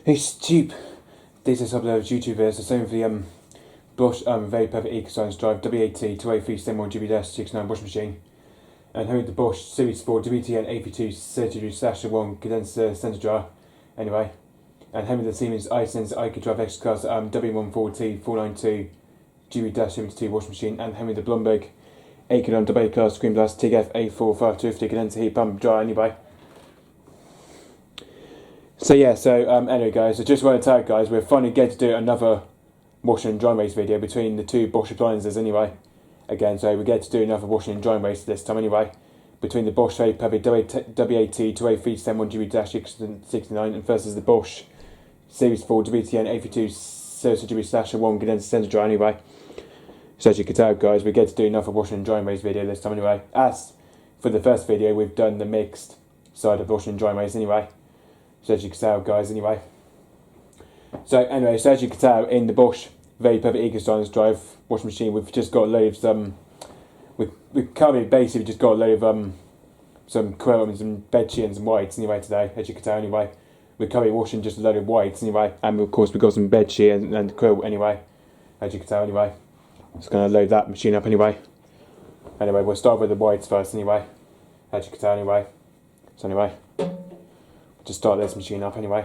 It's cheap. This is uploaded YouTube videos. The same for the Bosch very perfect eco-science drive WAT28371GB 69 Bosch machine. And here with the Bosch Series 4 WTN83200GB/1 condenser center dryer. Anyway. And here with the Siemens iSense iCo-Drive X-Class W140-492GB-72 washing machine. And here with the Blomberg Econ double class screen blast TGF A4550 condenser heat pump dryer anyway. So anyway guys, I just want to tell you guys, we're finally getting to do another washing and drying race video between the two Bosch appliances anyway. Again, so we get to do another washing and drying race this time anyway. Between the Bosch very perfect WAT28371GB-69 and versus the Bosch Series 4 WTN83200GB/1 condenser center dryer anyway. So as you can tell guys, we get to do another washing and drying race video this time anyway. As for the first video, we've done the mixed side of washing and drying race anyway. So as you can tell guys anyway. So anyway, so as you can tell in the Bosch very perfect eco-science drive washing machine, we've just got loads of we've currently basically just got a load of some quilt and some bed sheets and some whites anyway today, as you can tell anyway. We're currently washing just a load of whites anyway, and of course we've got some bed sheet and quilt anyway, as you can tell anyway. Just gonna load that machine up anyway. Anyway, we'll start with the whites first anyway, as you can tell anyway. So anyway, just start this machine up anyway.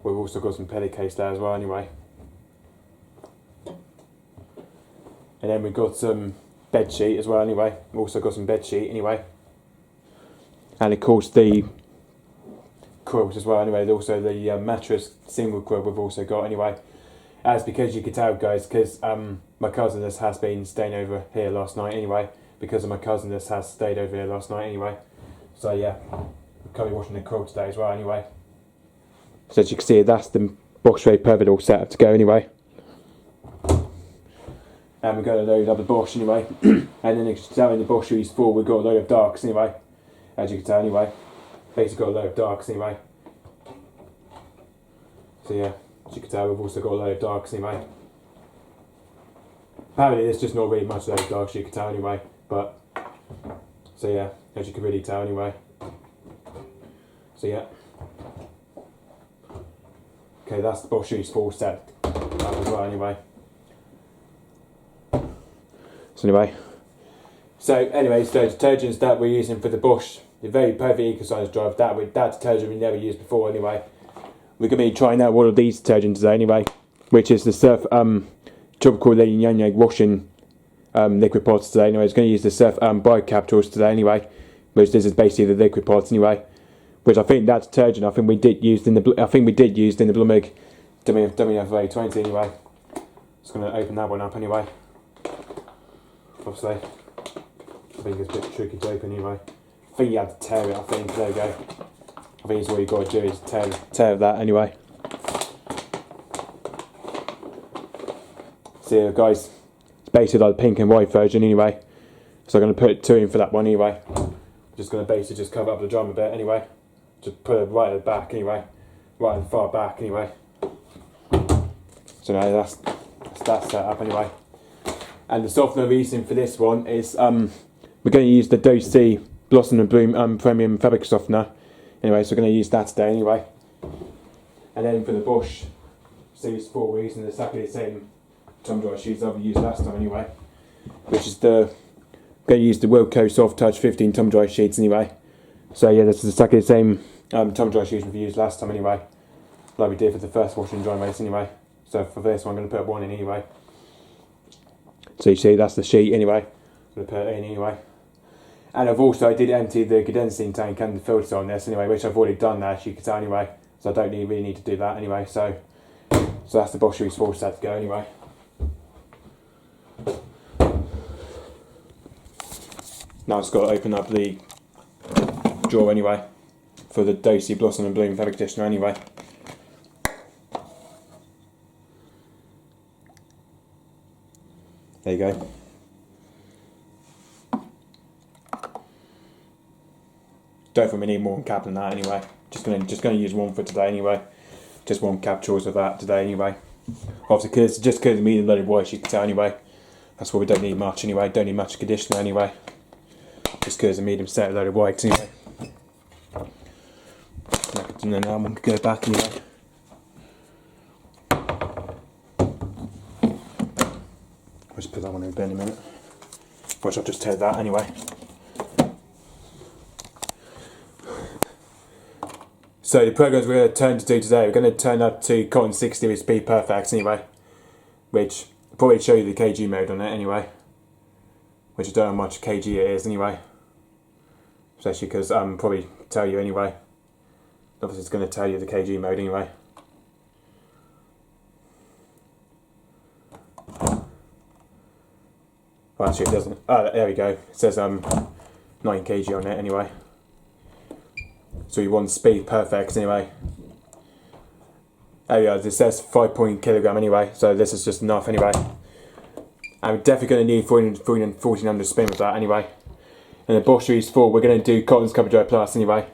We've also got some pillowcase there as well anyway. And then we've got some bed sheet as well anyway. We've also got some bed sheet anyway. And of course the quilt as well anyway. Also the mattress single quilt we've also got anyway. As because you can tell guys, because my cousin has been staying over here last night anyway. Because of my cousin has stayed over here last night anyway. So yeah, we're currently washing the quilt today as well anyway. So as you can see, that's the Bosch very perfect all set up to go anyway. And we're going to load up the Bosch anyway. And then you can tell in the Bosch Series 4 we've got a load of darks anyway. As you can tell anyway. Basically got a load of darks anyway. So yeah, as you can tell we've also got a load of darks anyway. Apparently there's just not really much load of darks, you can tell anyway. But, so yeah, as you can really tell anyway. So yeah. Okay, that's the Bosch Series 4 set up as well anyway. So anyway, so detergents that we're using for the Bosch, the very perfect eco-science drive, that detergent we never used before anyway. We're going to be trying out one of these detergents today anyway, which is the Surf Tropical Lady Yang Yang washing liquid pods today anyway. It's going to use the Surf Biocapitals today anyway, which this is basically the liquid pods anyway. Which I think that detergent we did use in the Blomberg WTN83200GB anyway. Just going to open that one up anyway. Obviously, I think it's a bit tricky to open anyway. I think you have to tear it. I think there we go. I think it's all you got to do is tear that anyway. So yeah, guys, it's basically like the pink and white version anyway. So I'm going to put 2 in for that one anyway. Just going to basically just cover up the drum a bit anyway. Just put it right at the back anyway, right at the far back anyway. So now that's set up anyway. And the softener we're using for this one is we're going to use the Doce Blossom and Bloom Premium Fabric Softener. Anyway, so we're going to use that today anyway. And then for the Bosch Series 4 we're using exactly the same tumble dry sheets that we used last time anyway. Which is going to use the Wilco Soft Touch 15 tumble dry sheets anyway. So yeah, this is exactly the same tumble dry sheets we've used last time anyway. Like we did for the first washing and drying race anyway. So for this one I'm going to put 1 in anyway. So you see that's the sheet anyway. I'm going to put it in anyway. And I did empty the condensing tank and the filter on this anyway, which I've already done there as you can tell anyway. So I don't really need to do that anyway. So that's the Bosch Series 4 set to go anyway. Now I've just got to open up the drawer anyway for the Doce Blossom and Bloom fabric conditioner anyway. There you go. Don't think we need more cap than that anyway. Just gonna use 1 for today anyway. Just 1 capsules of that today anyway. Obviously, just because of medium loaded white, you can tell anyway. That's why we don't need much anyway. Don't need much conditioner anyway. just because I made him set a load of whites anyway. And then that one could go back anyway. I'll just put that one in bin in a minute. Which I'll just tear that anyway. So the programs we're going to turn to do today, we're going to turn up to Cotton 60 with Speed Perfect anyway. Which I'll probably show you the kg mode on it anyway. Which I don't know how much kg it is anyway. Especially because probably tell you anyway. Obviously it's going to tell you the kg mode anyway. Well, actually it doesn't. Oh, there we go. It says 9 kg on it anyway. So you want Speed Perfect anyway. There we go. It says 5 kg anyway. So this is just enough anyway. And we're definitely going to need 1400 spin with that anyway. And the Bosch Series 4, we're going to do Cotton's Cover Dry Plus anyway.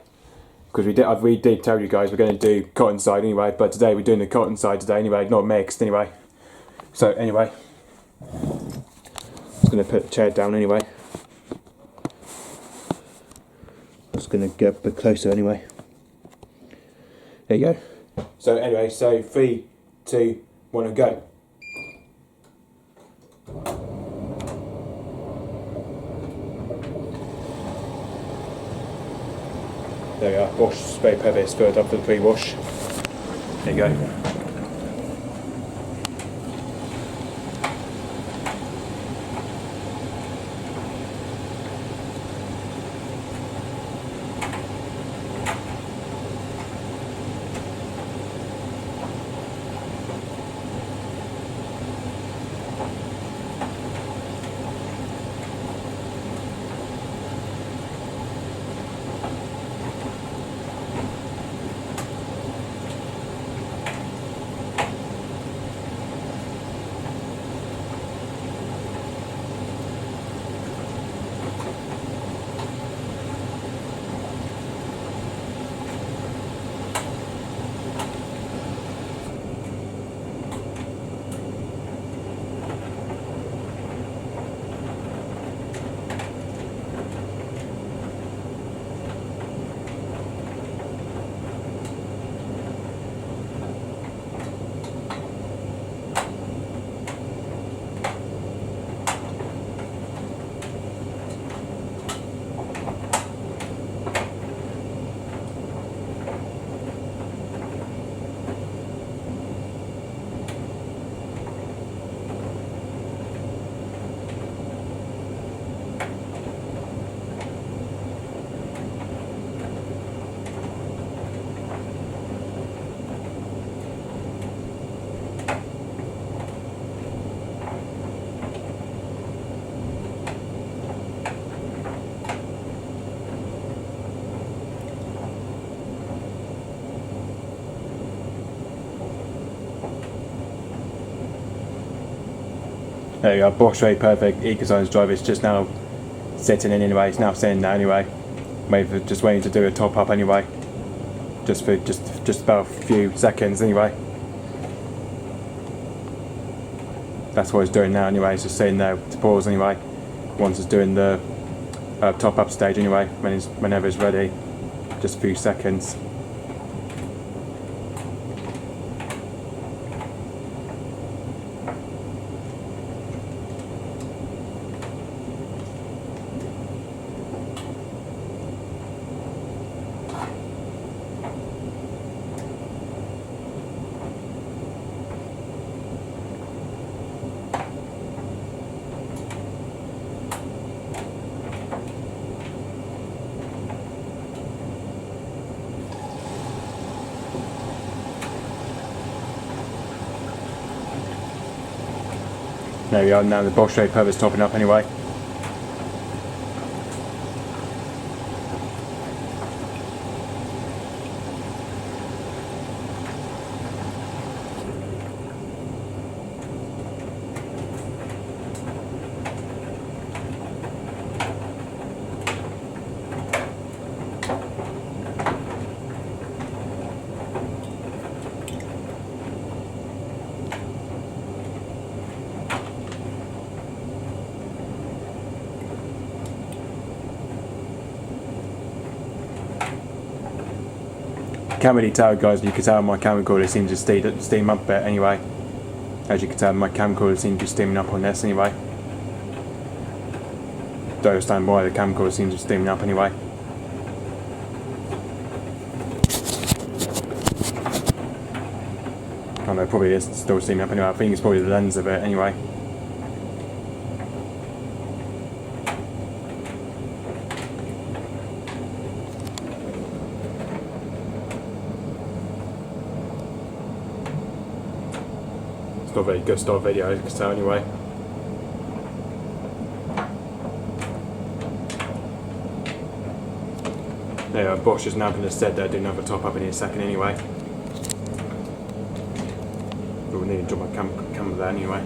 Because we did tell you guys we're going to do cotton side anyway, but today we're doing the cotton side today anyway, not mixed anyway. So anyway, just going to put the chair down anyway. Just going to get a bit closer anyway. There you go. So anyway, so 3, 2, 1 and go. There we are, Bosch Spray Perfect spurred up for the pre-wash. There you go. There you go, Bosch Spray Perfect Eco-Science driver is just now sitting in anyway, it's now sitting there anyway. Just waiting to do a top up anyway. Just for just about a few seconds anyway. That's what it's doing now anyway, it's just sitting there to pause anyway. Once it's doing the top up stage anyway, whenever it's ready. Just a few seconds. There we are, now the Bosch Spray Perfect's topping up anyway. Can't really tell, guys, but you can tell my camcorder seems to steam up a bit anyway. As you can tell, my camcorder seems to be steaming up on this anyway. Don't understand why the camcorder seems to be steaming up anyway. I don't know, probably is still steaming up anyway. I think it's probably the lens of it anyway. It's not a very good start video, as you can tell anyway. Anyway, Bosch is now going to said they'll do another top up in a second anyway. But we need to drop my camera there anyway.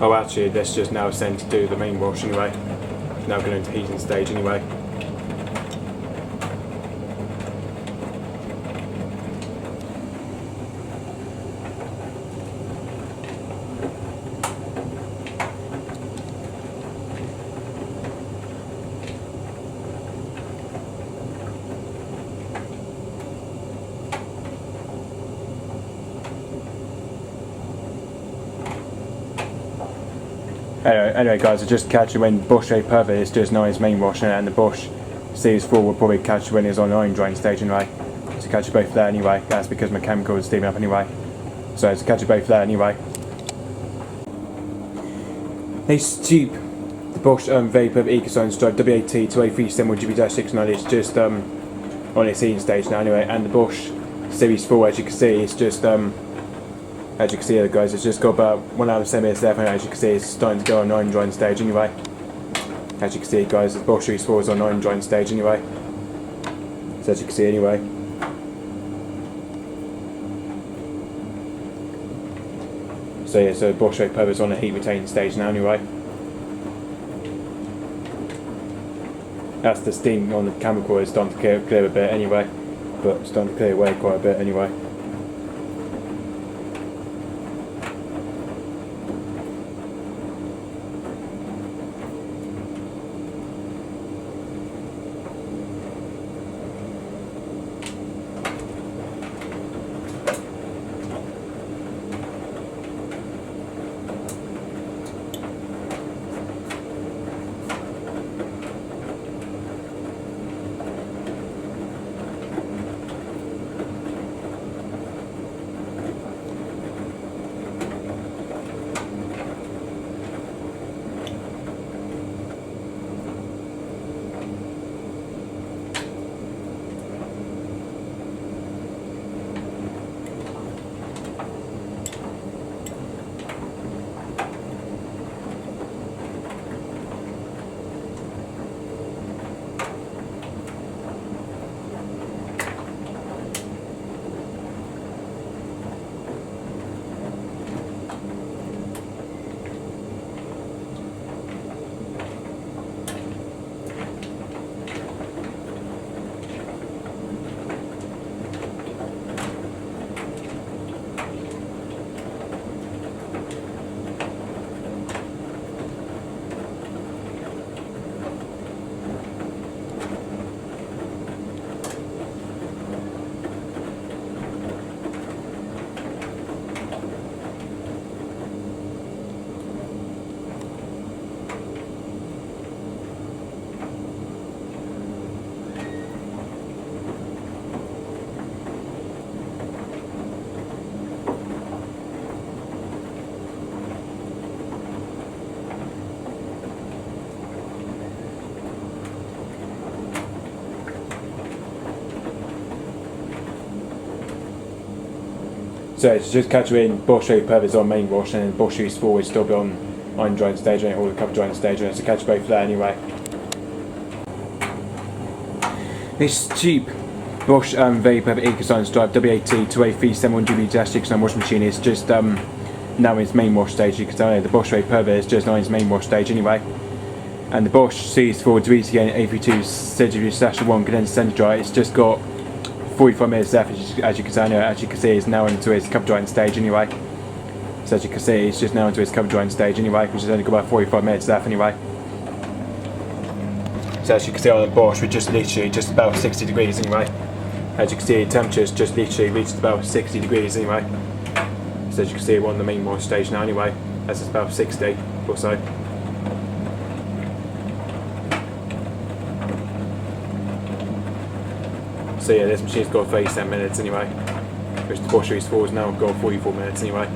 Oh, actually, this just now sent to do the main wash anyway. Now going into heating stage anyway. Anyway guys, I just catch it when Bosch A is just now his main wash, and the Bosch Series 4 will probably catch it when it's on iron drying stage anyway. So catch it both there anyway. That's because my chemical is steaming up anyway. So to catch it both there anyway. It's cheap. The Bosch Vapor EcoScience Drive WAT28371GB-69 is just on its heating stage now anyway, and the Bosch Series 4, as you can see, it's just as you can see here, guys, it's just got about 1 hour and 7 minutes left, and as you can see, it's starting to go on iron drying stage anyway. As you can see, guys, the Bosch Series 4 is on iron drying stage anyway. So as you can see anyway. So yeah, so Bosch Vapor is on a heat retaining stage now anyway. That's the steam on the camera core is starting to clear a bit anyway, but it's starting to clear away quite a bit anyway. So it's just catch in Bosch Vapor is on main wash, and then Bosch Use 4 is still be on iron drying stage, or the cover drying stage, so catch both there anyway. This cheap Bosch Vapor EcoScience Drive WAT28371GB plastic washing machine is just now in its main wash stage. You can tell the Bosch Vapor is just now in its main wash stage anyway. And the Bosch CS4 WTN83200GB/1 condensed center dry, it's just got 45 minutes left, as you can see, it's now into its cover drying stage anyway. So as you can see, it's just now into its cover drying stage anyway, which has only got about 45 minutes left anyway. So as you can see on the Bosch, we're just literally just about 60 degrees anyway. As you can see, the temperature's just literally reached about 60 degrees anyway. So as you can see, we're on the main wash stage now anyway, as it's about 60 or so. So yeah, this machine's got 37 minutes anyway, which the Bosch Use 4 has now got 44 minutes anyway.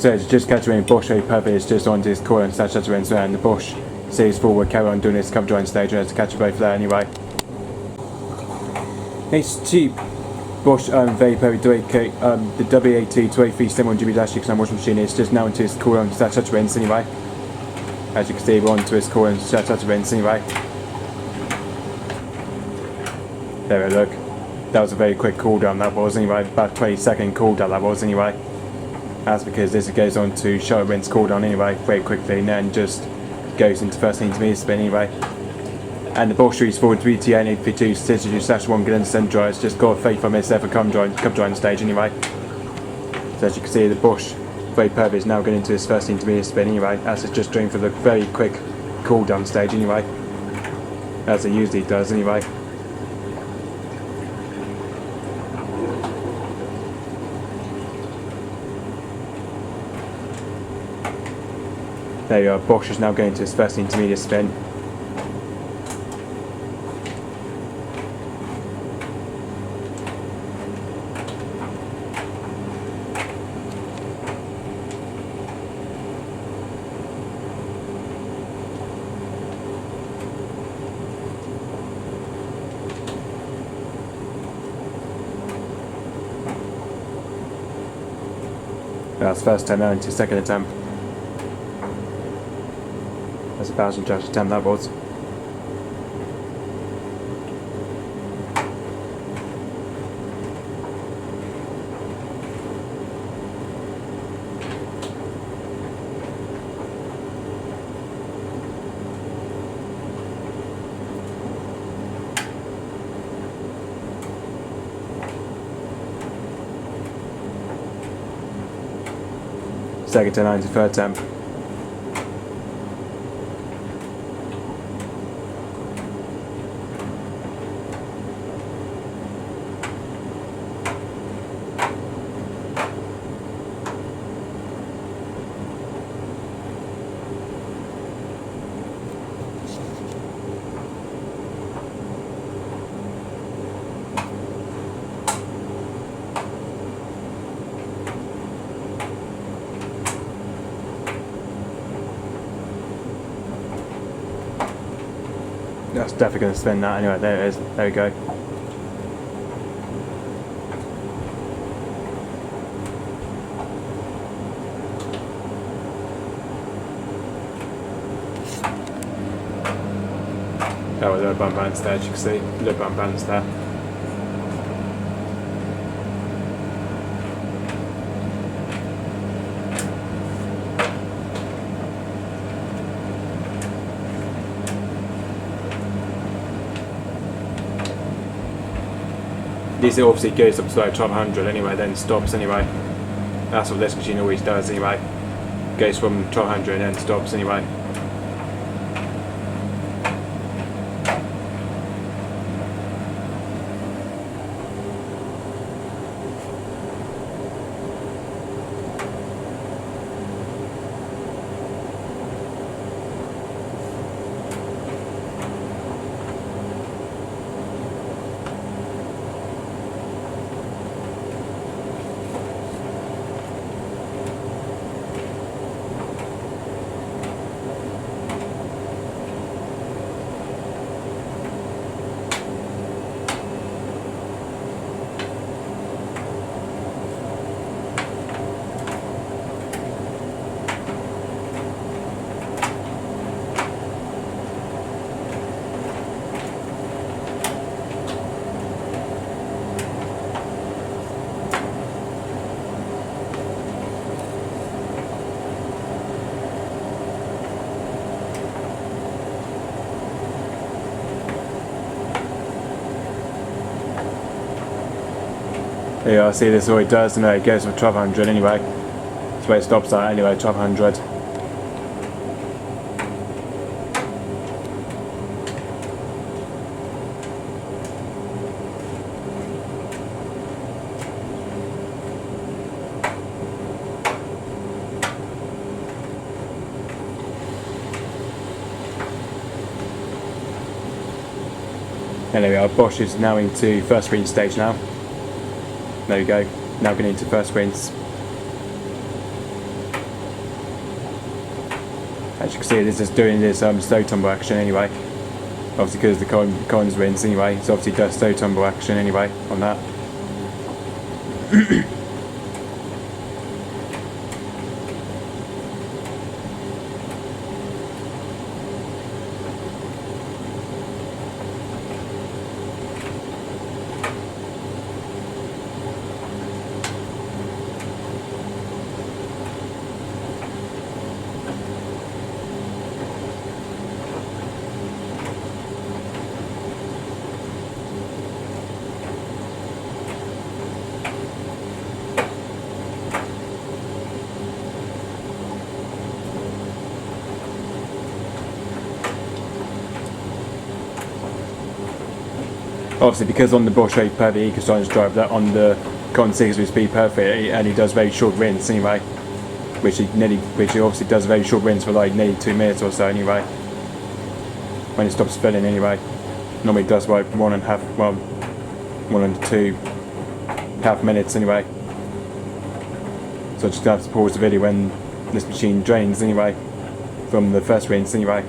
So it's just catching Bosch very perfect, it's just onto his core and slash at the and the Bosch Series 4 will carry on doing this cover drawing stage and to catch both there anyway. It's cheap Bosch very perfect the WAT28371GB dash washing machine is just now into his core and slash at anyway. As you can see, we're onto his core and slash at anyway. There we look. That was a very quick cooldown that was anyway, about 20-second cooldown that was anyway. That's because this goes on to show rinse cooldown anyway, very quickly, and then just goes into first intermediate spin anyway. And the Bosch Series 4 WTN83200GB gallon centre it's just got 35 minutes there for cup drying stage anyway. So as you can see, the Bosch very perfect is now going into his first intermediate spin anyway, as it's just doing for the very quick cooldown stage anyway, as it usually does anyway. There you are, Bosch is now going to his first intermediate spin. That's first time out into second attempt. That's a 1,000 judge attempt that was. Second to 9 to third attempt. That's definitely going to spin that anyway. There it is. There we go. That was a little unbalanced there, as you can see. A little bit unbalanced there. This obviously goes up to like 1200 anyway, then stops anyway. That's what this machine always does anyway. Goes from 1200 and then stops anyway. Yeah, I see this is what it does, and it goes for 1200 anyway. That's where it stops at anyway, 1200. And there we are, Bosch is now into first sprint stage now. There we go, now getting into first sprints. As you can see, this is doing this stow tumble action anyway. Obviously because the Collins rinse anyway, so obviously does stow tumble action anyway on that. Obviously, because on the Bosch 8 perfect EcoScience drive, that on the Con 6 with speed perfect, and he does very short rinse anyway, which he obviously does very short rinse for like nearly 2 minutes or so anyway. When it stops filling anyway, normally it does like 1 and 2.5 minutes anyway. So I just have to pause the video when this machine drains anyway, from the first rinse anyway.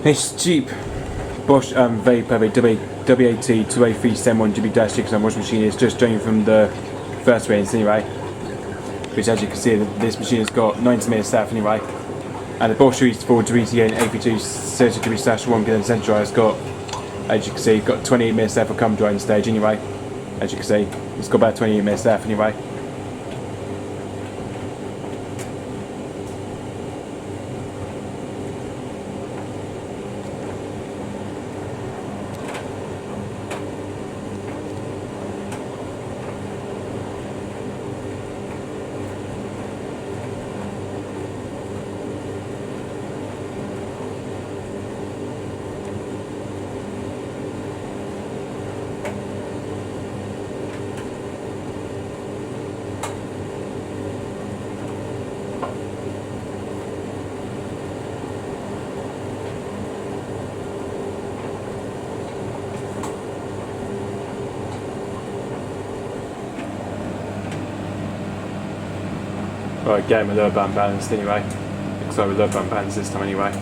This cheap Bosch very perfect WAT28371GB washing machine is just drained from the first rinse anyway, which as you can see this machine has got 90 minutes left anyway, and the Bosch for WTN83200GB1 condenser has got, as you can see, got 28 minutes left for cum drying stage anyway. As you can see, it's got about 28 minutes left anyway. Right, getting my lower band balanced anyway. Looks like my lower band balanced this time anyway.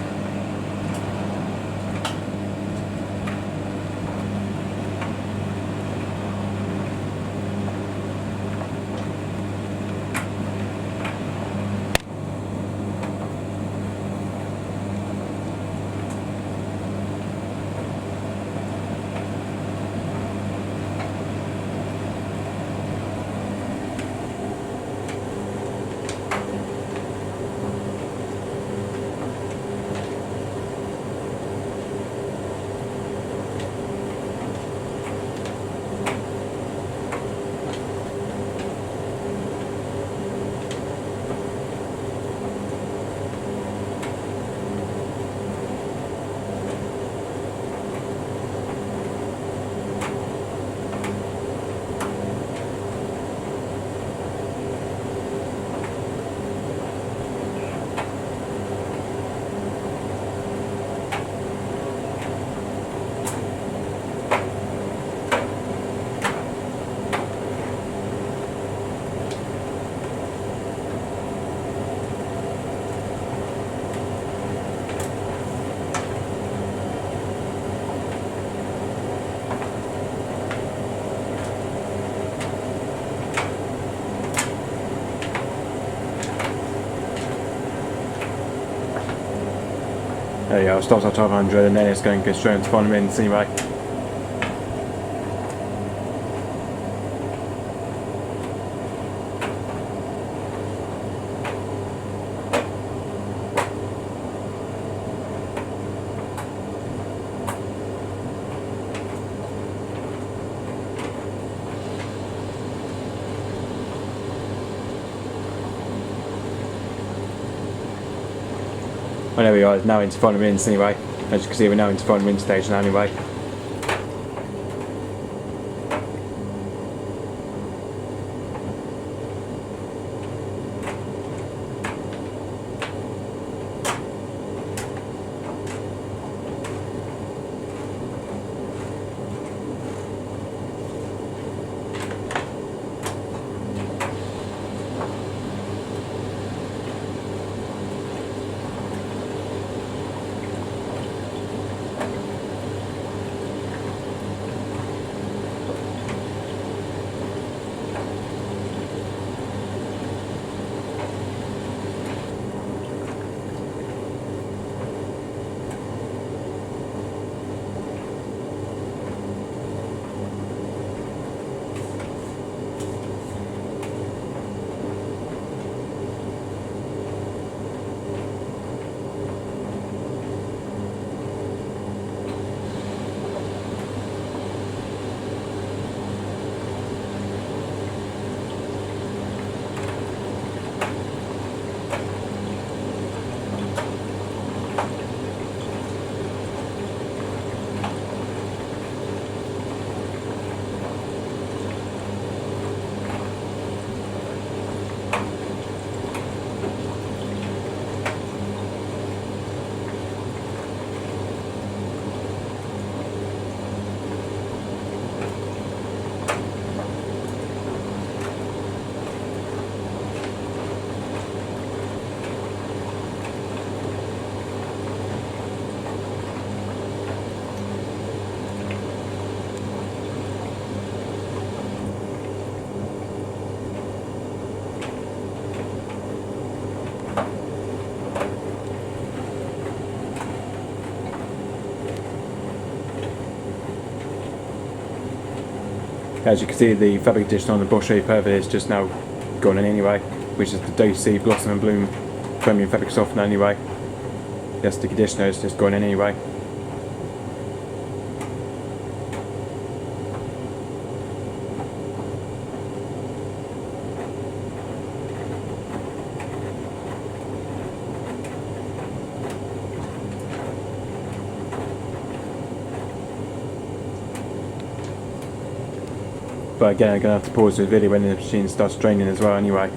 There you go, stops at 1200 and then it's going to go straight into final minutes anyway. Oh, there we are, it's now into final minutes anyway. As you can see, we're now into final minute stage now anyway. As you can see, the fabric addition on the Bosch Serie is just now gone in anyway, which is the Daisy Blossom and Bloom Premium Fabric Softener anyway. That's the conditioner is just gone in anyway. But again, I'm going to have to pause the video when the machine starts draining as well anyway.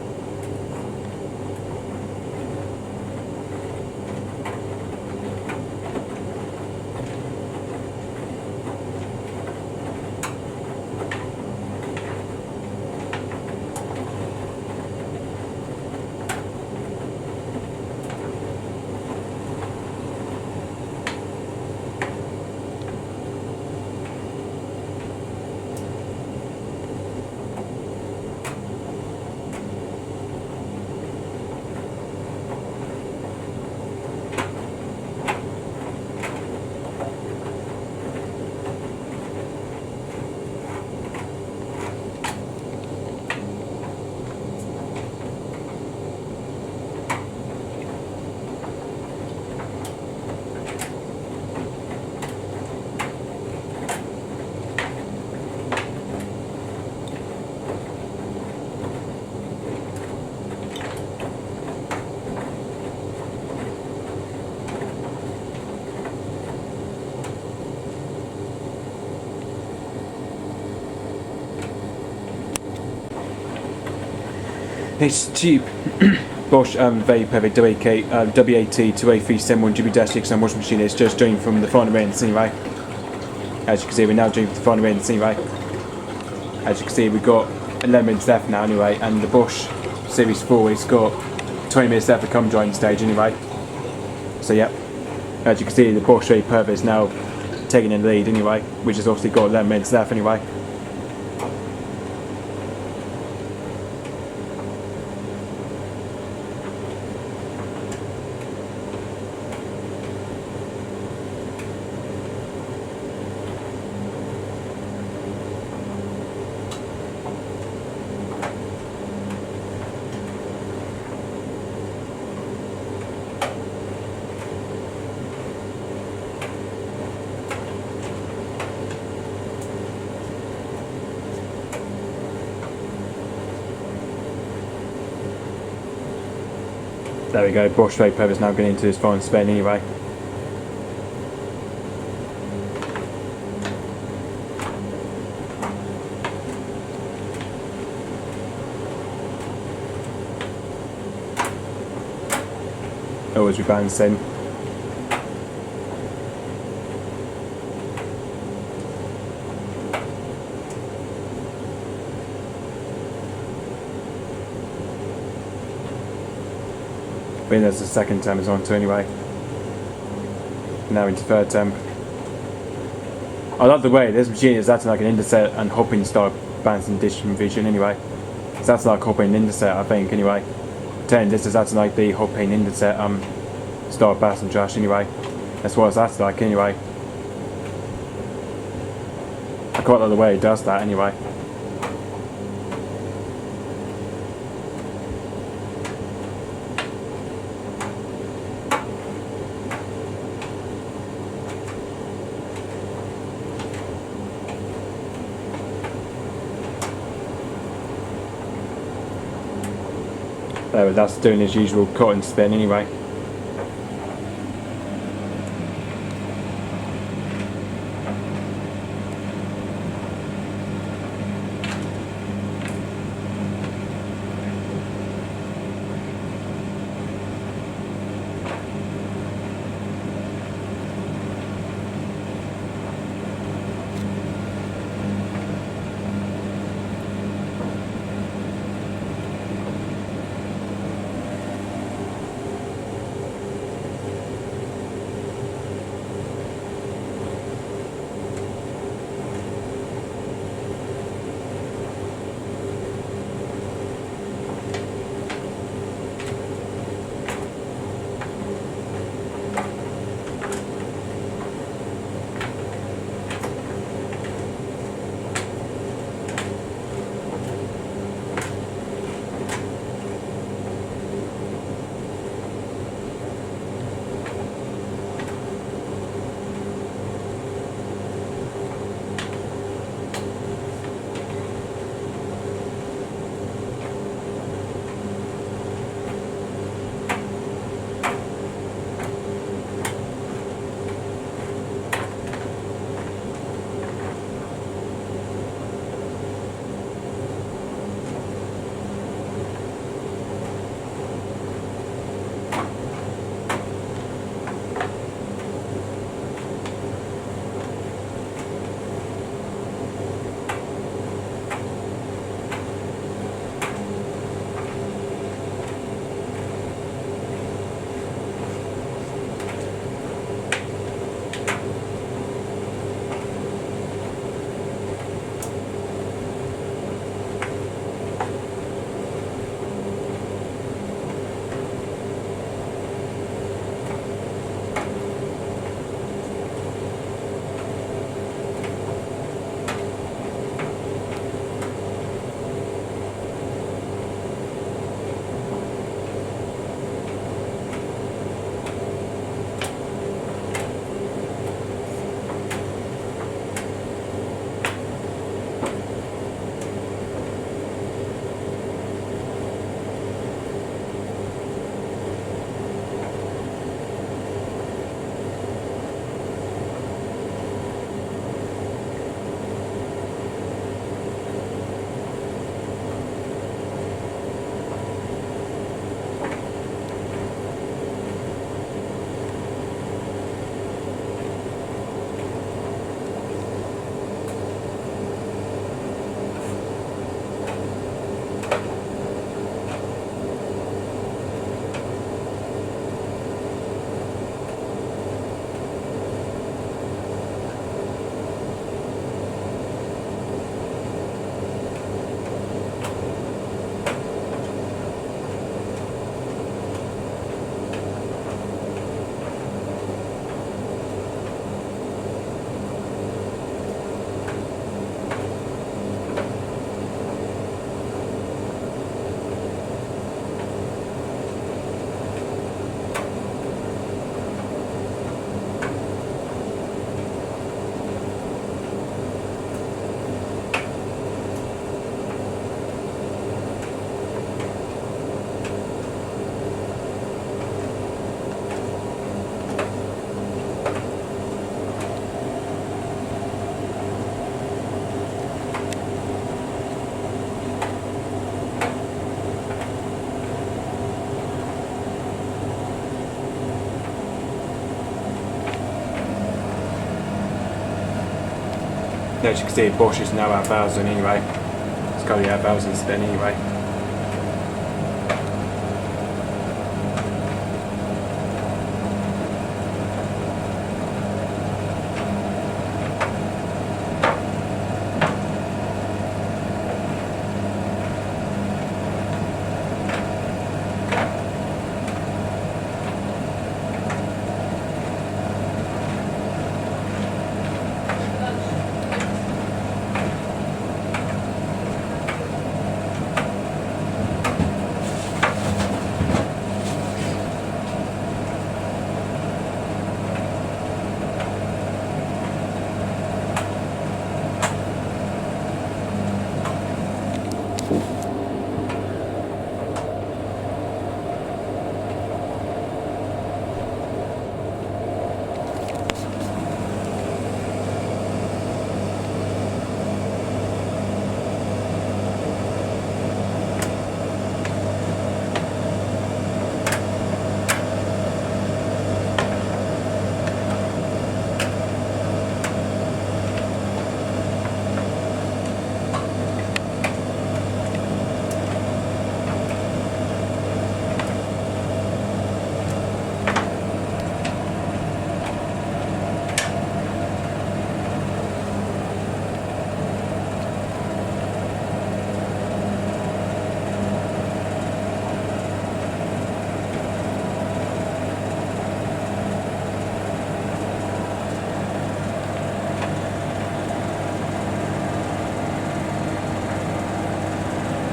It's cheap. Bosch very perfect WAT28371GB washing machine. It's just drained from the final range anyway. As you can see, we're now drained from the final range anyway. As you can see, we've got 11 minutes left now anyway, and the Bosch Series 4 has got 20 minutes left to come drying stage anyway. So yeah, as you can see, the Bosch Serie is now taking in the lead anyway, which has obviously got 11 minutes left anyway. There we go, Bosch brake pad is now getting into his final spin anyway. Always rebalancing. I think that's the second temp is on to anyway. Now into third temp. I love the way this machine is acting like an interset and hopping style balancing distribution anyway. So that's like hopping interset, I think anyway. This is acting like the hopping interset style balancing trash anyway. That's what it's acting like anyway. I quite like the way it does that anyway. There, that's doing his usual cotton spin anyway. As you can see, Bosch is now at 1000 anyway. It's currently at 1000 spin anyway.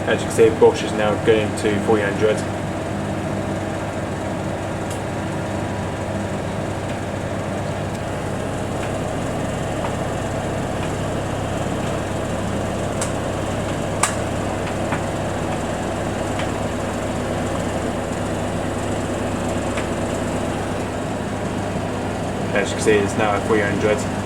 As you can see, Bosch is now going to 400. As you can see, it's now at 300.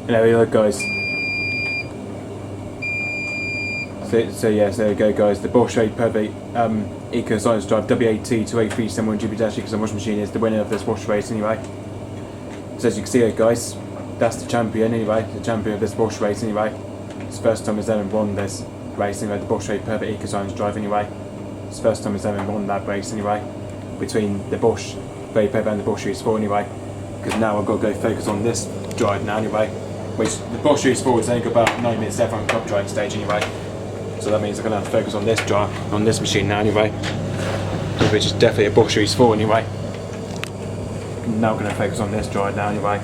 And there we go, guys. So yes, there we go, guys. The Bosch Perfect Eco Science Drive WAT28371GB because the washing machine is the winner of this wash race anyway. So as you can see, guys, that's the champion anyway, the champion of this Bosch race anyway. It's the first time he's ever won this race anyway, the Bosch Perfect Eco Science Drive anyway. It's the first time it's ever on lab race anyway, between the Bosch Vapor and the Bosch Serie Sport anyway, because now I've got to go focus on this drive now anyway, which the Bosch Serie Sport is only got about 9 minutes left on the top driving stage anyway, so that means I'm going to have to focus on this drive, on this machine now anyway, which is definitely a Bosch Serie Sport anyway. Now I'm going to focus on this drive now anyway,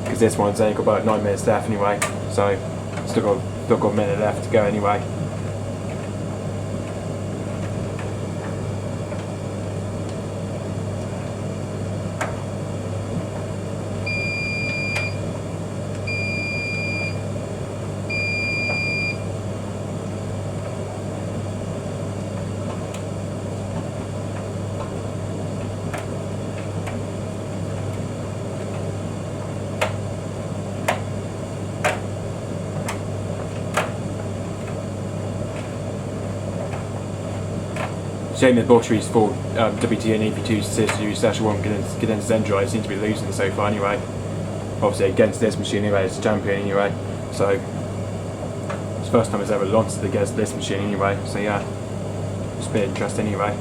because this one's only got about 9 minutes left anyway, so still got a minute left to go anyway. Shame the Bosch Serie Sport WTN83200GB condensed end drive seems to be losing so far anyway. Obviously against this machine anyway, it's champion anyway. So it's the first time it's ever lost against this machine anyway. So yeah, it's been interesting anyway.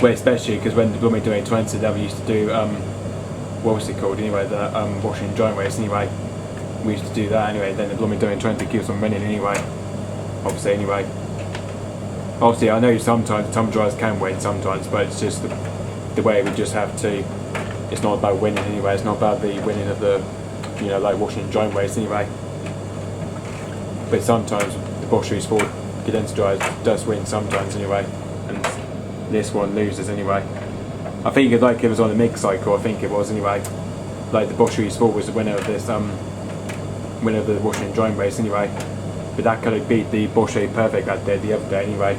Well, especially because when the WTN83200GB that we used to do, what was it called anyway, the washing and drying race anyway. We used to do that anyway. Then the WTN83200GB keeps on running anyway. Obviously anyway. Obviously, I know sometimes some drivers can win sometimes, but it's just the way we just have to. It's not about winning anyway. It's not about the winning of the, like washing and drying race anyway. But sometimes the Bosch Serie Sport condensed drive does win sometimes anyway, and this one loses anyway. I think it was on the mix cycle. I think it was anyway. Like the Bosch Serie Sport was the winner of this winner of the washing and drying race anyway. But that could have beat the Bosch Perfect that day, the other day anyway,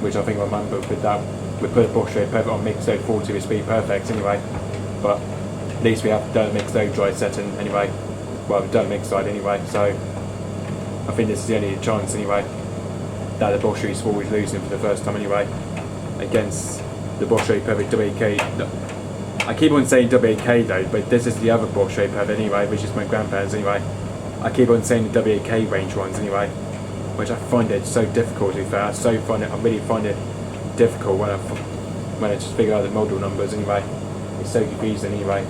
which I think I remember with that. We put a Bosch Perfect on mixed load 40 with speed perfect anyway, but at least we have done a mixed load dry setting anyway. Well, we've done a mixed side anyway, so I think this is the only chance anyway that the Bosch Serie Sport is losing for the first time anyway against the Bosch Perfect WK. I keep on saying WK though, but this is the other Bosch Perfect anyway, which is my grandparents anyway. I keep on saying the WK range ones anyway, which I find it so difficult to be fair. I really find it difficult when I just figure out the model numbers anyway. It's so confusing anyway.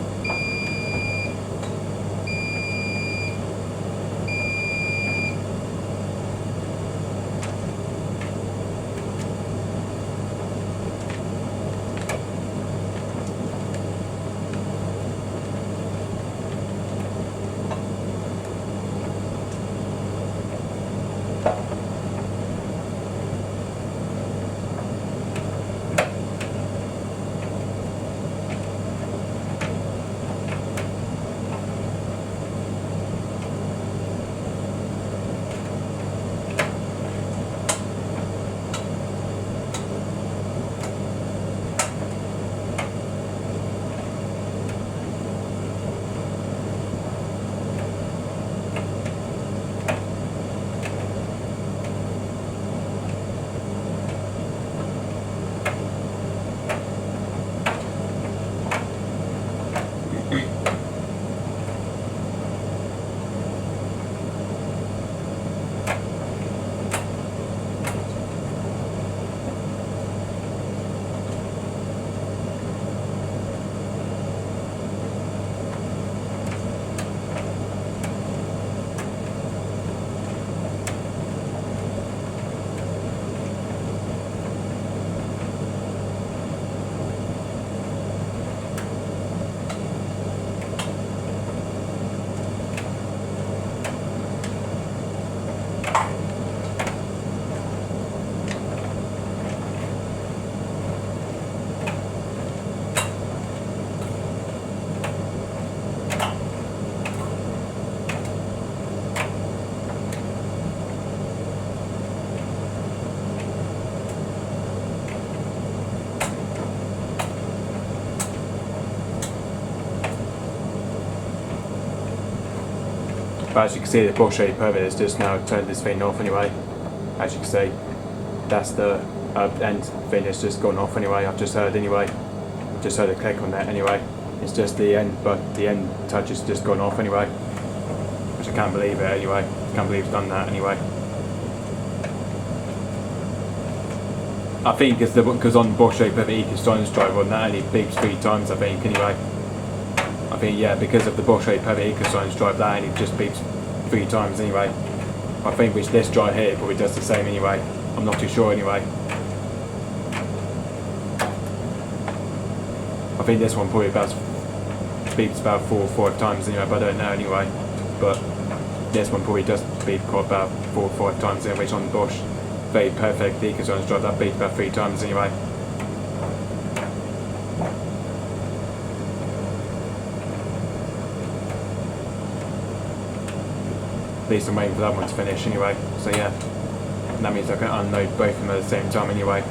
But as you can see, the Bosch Perfect has just now turned this thing off anyway. As you can see, that's the end thing has just gone off anyway. I've just heard anyway. Just heard a click on that anyway. It's just the end, but the end touch has just gone off anyway. Which I can't believe it anyway. Can't believe it's done that anyway. I think because on Bosch they put the EcoSigns driver on, that only beeps 3 times, I think, anyway. I think, yeah, because of the Bosch they put the EcoSigns drive, that only just beeps 3 times anyway. I think which this drive here probably does the same anyway. I'm not too sure anyway. I think this one probably beeps about 4 or 5 times anyway, but I don't know anyway. But this one probably does beep quite about 4 or 5 times anyway, which on Bosch, very perfect EcoSigns drive, that beeps about 3 times anyway. At least I'm waiting for that one to finish anyway, so yeah. And that means I can unload both of them at the same time anyway.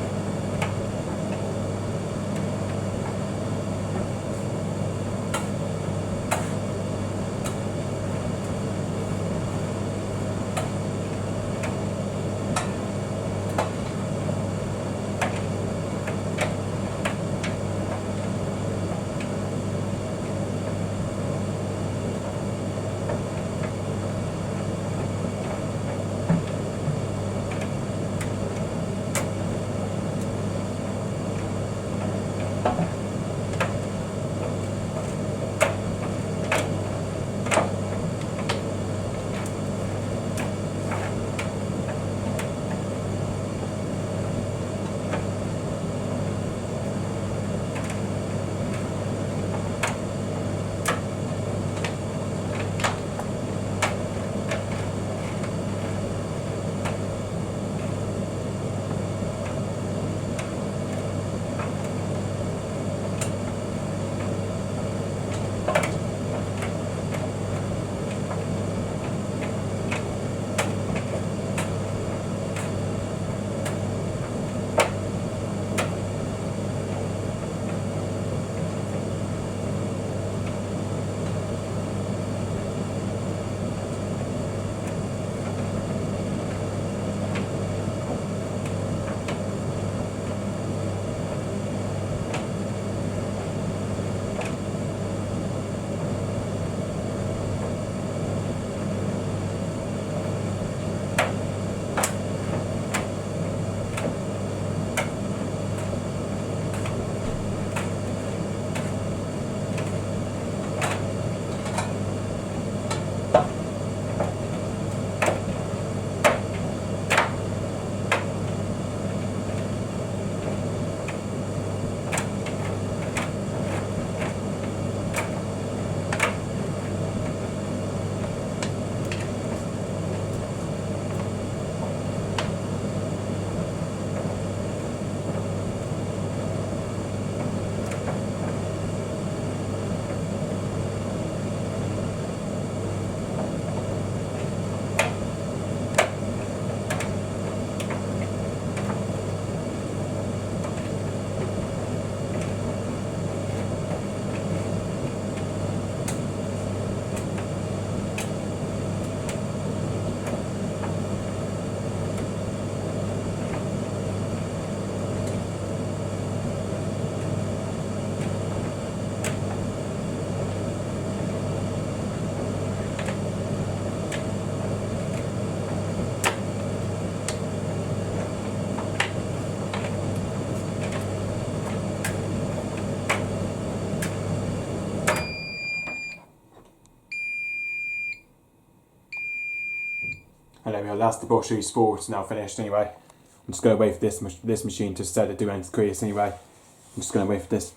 And there we go, that's the Bosch Sport now finished anyway. I'm just going to wait for this machine to set the do end crease anyway. I'm just going to wait for this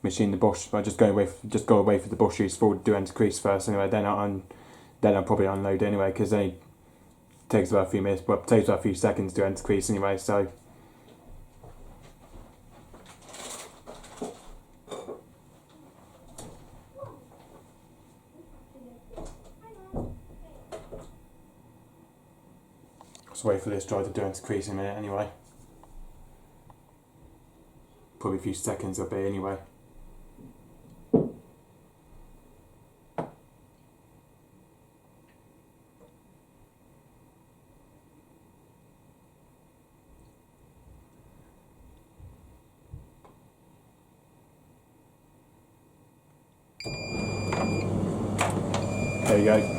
machine, the Bosch, but just go away for the Bosch Sport to do end crease first anyway, then I'll probably unload it anyway, because then it takes about a few minutes, well, it takes about a few seconds to end crease anyway, so. Just wait for this dry to do into crease in a minute anyway. Probably a few seconds of it anyway. There you go.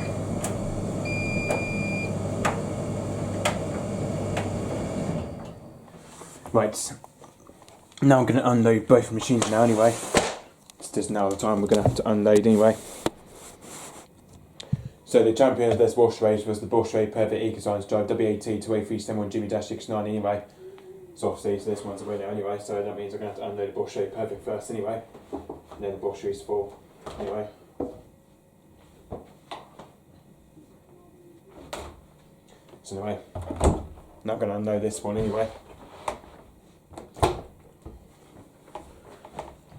Right, now I'm going to unload both machines now anyway. It's just now the time we're going to have to unload anyway. So the champion of this Bosch race was the Bosch Perfect EcoScience Drive WAT28371GB-69 anyway. So obviously this one's a winner anyway, so that means I'm going to have to unload the Bosch Perfect first anyway. And then the Bosch Series 4 anyway. So anyway, not going to unload this one anyway.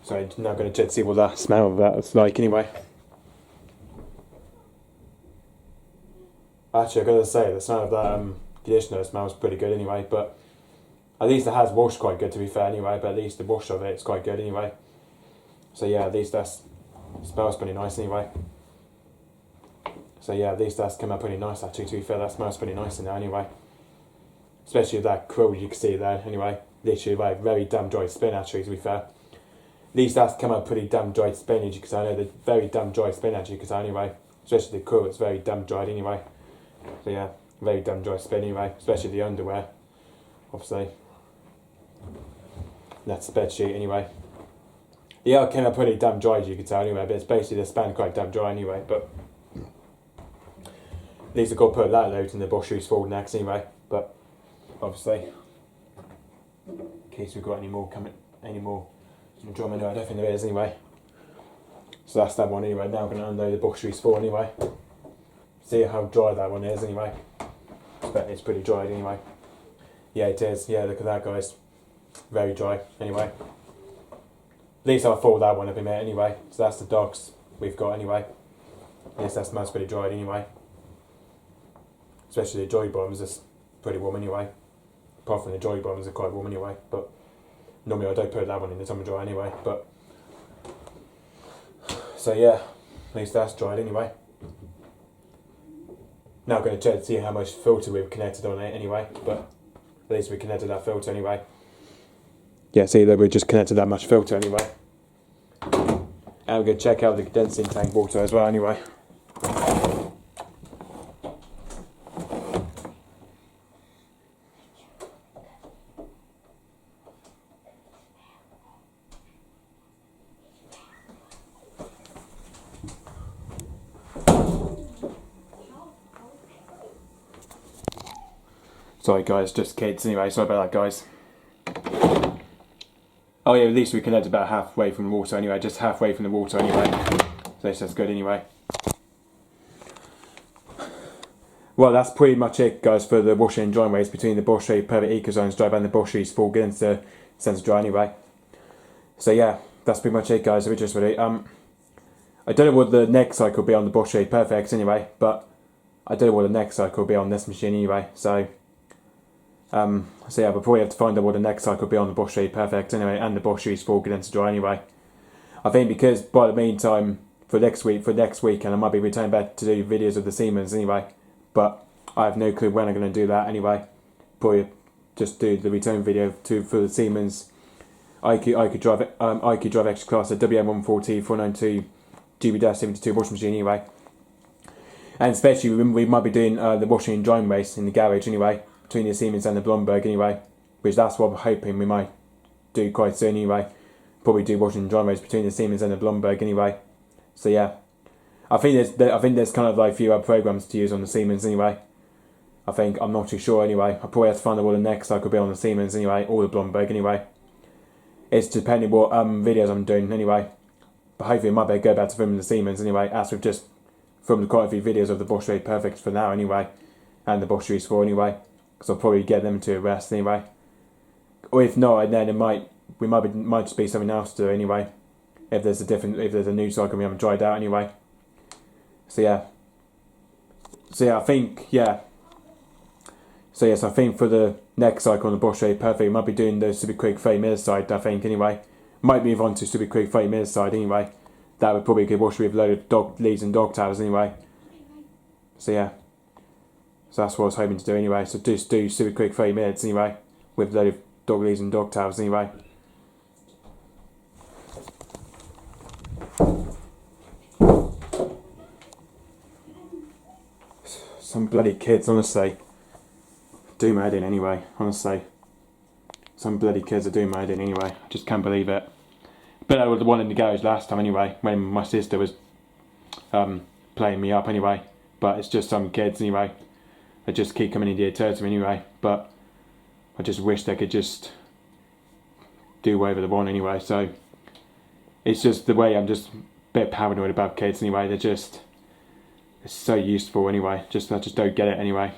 So I'm now going to check to see what that smell of that is like anyway. Actually, I've got to say, the smell of that conditioner smells pretty good anyway, but at least it has washed quite good to be fair anyway, but at least the wash of it's quite good anyway. So yeah, at least that smells pretty nice anyway. So yeah, at least that's come out pretty nice actually, to be fair, that smells pretty nice in there anyway. Especially with that quill you can see there anyway. Literally like very damn dry spin actually, to be fair. At least that's come out pretty damn dry spin, as you can see. I know the very damn dry spin as you can see anyway. Especially the quill, it's very damn dried anyway. So yeah, very damn dry spin anyway, especially the underwear, obviously. That's the bed sheet anyway. Yeah, it came out pretty damn dry as you can tell anyway, but it's basically the span quite damn dry anyway, but at least I've got to put that load in the Bosch Series 4 next anyway, but obviously, in case we've got any more in the drum anyway, I don't think there is anyway. So that's that one anyway. Now I'm going to unload the Bosch Series 4 anyway. See how dry that one is anyway. But it's pretty dry anyway. Yeah, it is. Yeah, look at that, guys. Very dry anyway. At least I thought that one had been made anyway. So that's the dogs we've got anyway. Yes, that smells pretty dry anyway. Especially the joy bombs, it's pretty warm anyway. Apart from the joy bombs are quite warm anyway. But normally I don't put that one in the summer dry anyway. But so yeah, at least that's dried anyway. Now I'm going to check to see how much filter we've connected on it anyway, but at least we connected that filter anyway. Yeah, see that we just connected that much filter anyway. And we're going to check out the condensing tank water as well anyway. Sorry guys, just kids anyway, sorry about that guys. Oh yeah, at least we connected about halfway from the water anyway, just halfway from the water anyway. So that's good anyway. Well, that's pretty much it guys for the washing and drying race between the Bosch Perfect EcoScience Drive and the Bosch Series 4 getting to sensor dry anyway. So yeah, that's pretty much it guys, just really. I don't know what the next cycle will be on the Bosch Perfect anyway, but I don't know what the next cycle will be on this machine anyway, so yeah, we'll probably have to find out what the next cycle will be on the Bosch Perfect anyway, and the Bosch Series 4 get into dry anyway. I think because by the meantime, for next week, and I might be returning back to do videos of the Siemens anyway, but I have no clue when I'm going to do that anyway. Probably just do the return video for the Siemens IQ Drive Extra Class at WM140-492GB-72 washing machine anyway. And especially we might be doing the washing and drying race in the garage anyway, between the Siemens and the Blomberg anyway, which that's what we're hoping we might do quite soon anyway. Probably do washing and drying race between the Siemens and the Blomberg anyway. So yeah, I think there's kind of like a few other programs to use on the Siemens anyway. I'm not too sure anyway. I probably have to find out what the next cycle will be on the Siemens anyway, or the Blomberg anyway. It's depending what videos I'm doing anyway. But hopefully I might be able to go back to filming the Siemens anyway, as we've just filmed quite a few videos of the Bosch Perfect for now anyway, and the Bosch Series 4 anyway, because I'll probably get them to a rest anyway. Or if not, then it might just be something else to do anyway. If there's a new cycle we haven't tried out anyway. So yeah, I think I think for the next cycle on the Bosch Perfect, we might be doing the super quick 30mm side. I think anyway, might move on to super quick 30mm side anyway. That would probably be a good wash with a load of dog leads and dog towers anyway. So yeah, so that's what I was hoping to do anyway. So just do super quick 30 minutes anyway with a load of dog leads and dog towers anyway. Some bloody kids, honestly. Do mad in anyway, honestly. some bloody kids are doing my head in anyway. I just can't believe it. But I was the one in the garage last time anyway, when my sister was playing me up anyway. But it's just some kids anyway. They just keep coming in here to me anyway. But I just wish they could just do whatever they want anyway. So it's just the way I'm just a bit paranoid about kids anyway. They're just, it's so useful anyway. I just don't get it anyway.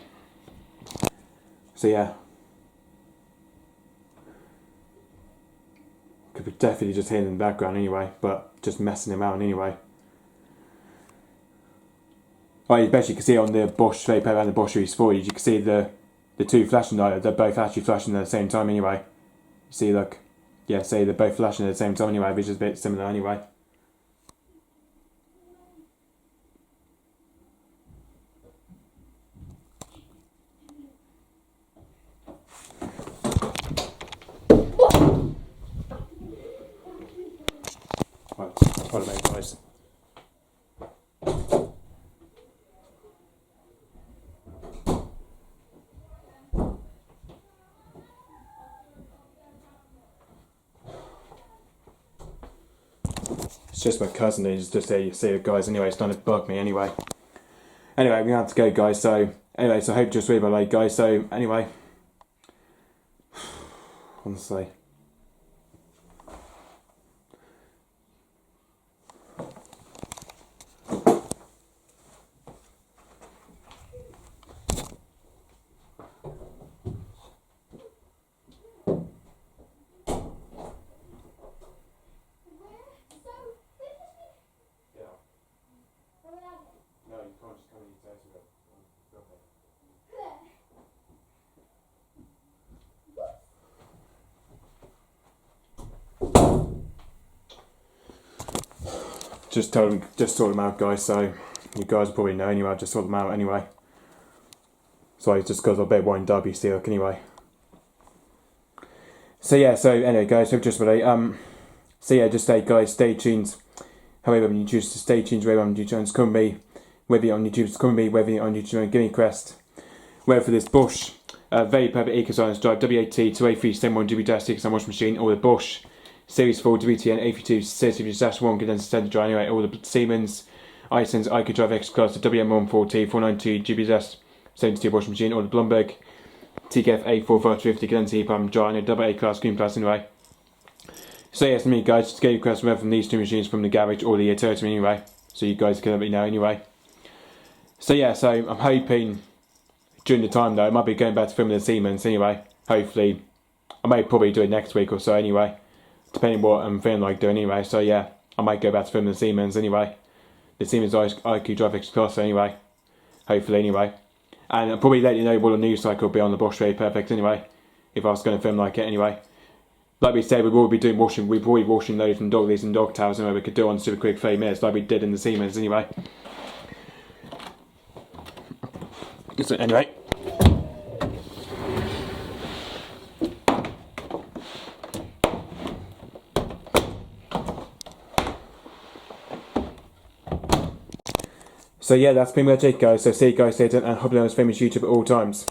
So yeah. Could be definitely just hearing in the background anyway, but just messing them out anyway. Oh, you basically can see on the Bosch vape and the Bosch Serie, you can see the two flashing lights. They're both actually flashing at the same time anyway. You see, look, yeah, see they're both flashing at the same time anyway, which is a bit similar anyway. Follow me, guys. It's just my cousin who's just there, you see it, guys, anyway, it's trying to bug me anyway. Anyway, we're gonna have to go, guys, so anyway, so I hope you just read my like, guys, so anyway. Honestly. Just sort them out, guys, so you guys probably know anyway, I've just sorted them out anyway. So just because I'm a bit wind up, you see, look, anyway. So yeah, so anyway, guys, so just really, so yeah, just guys, stay tuned. However, when you choose to stay tuned, whether on YouTube, it's coming me, whether you're on YouTube, it's coming me, whether you're on YouTube, give me a crest. Whether for this Bosch, very perfect eco-science drive, WAT28371GB washing machine, or the Bosch Series 4 WTN83200GB condensed standard dry anyway, all the Siemens iSense IQ Drive X Class, the WM140 72 washing machine, or the Blumberg TKF A4550 condensed heat pump dry, and a AA class green plus anyway. So yes, me guys, just get your question from these two machines from the garage or the territory anyway, so you guys can let me know anyway. So yeah, so I'm hoping during the time though, I might be going back to filming the Siemens anyway. Hopefully, I may probably do it next week or so anyway, depending what I'm feeling like doing anyway. So yeah, I might go back to filming the Siemens anyway. The Siemens IQ Drive X Class anyway. Hopefully anyway. And I'll probably let you know what the news cycle will be on the Bosch Very Perfect anyway, if I was going to film like it anyway. Like we said, we will be doing washing, we'll be washing those from dog leads and dog towels anyway. We could do it on super quick 30 minutes like we did in the Siemens anyway. So anyway. So yeah, that's pretty much it, guys. So see you guys later, and hope you know it's famous YouTube at all times.